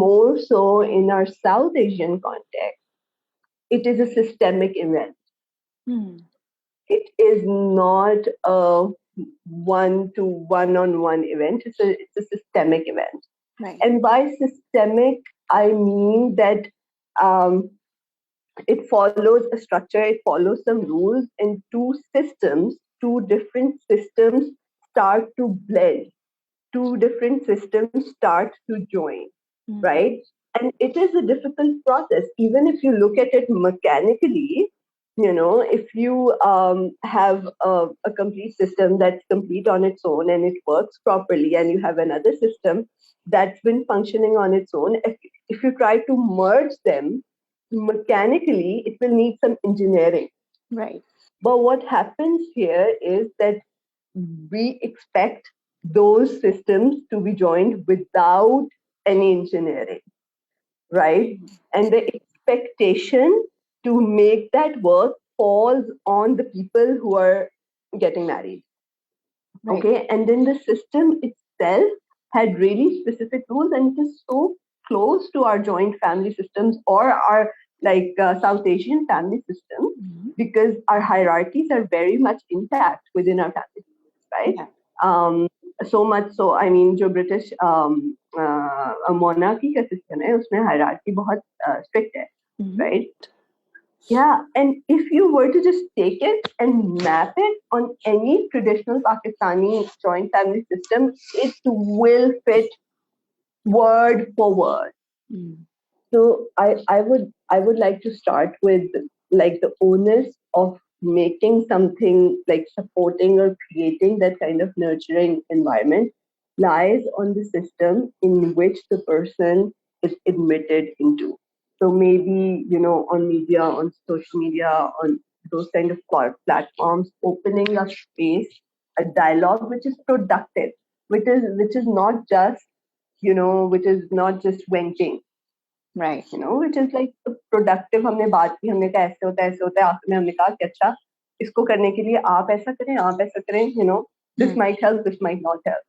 more so in our South Asian context, it is a systemic event. It is not a one-on-one event. It's a systemic event. Right. And by systemic, I mean that it follows a structure, it follows some rules, and two different systems start to blend. Two different systems start to join, right? And it is a difficult process. Even if you look at it mechanically, if you have a complete system that's complete on its own and it works properly, and you have another system that's been functioning on its own, if you try to merge them mechanically, it will need some engineering. Right. But what happens here is that we expect those systems to be joined without any engineering, right? And the expectation to make that work falls on the people who are getting married. Right. Okay, and then the system itself had really specific rules, and it is so close to our joint family systems or our South Asian family system, because our hierarchies are very much intact within our family systems, right? Yeah. So much so, I mean, जो British monarchy का system है, उसमें hierarchy बहुत strict है, right? Yeah, and if you were to just take it and map it on any traditional Pakistani joint family system, it will fit word for word. So I would like to start with the onus of making something like supporting or creating that kind of nurturing environment lies on the system in which the person is admitted into. So maybe, on media, on social media, on those kind of platforms, opening a space, a dialogue which is productive, which is not just, which is not just venting. Right. Which is like productive. हमने बात की, हमने कहा ऐसे होता है, आखिर में हमने कहा कि अच्छा इसको करने के लिए आप ऐसा करें, this might help, this might not help.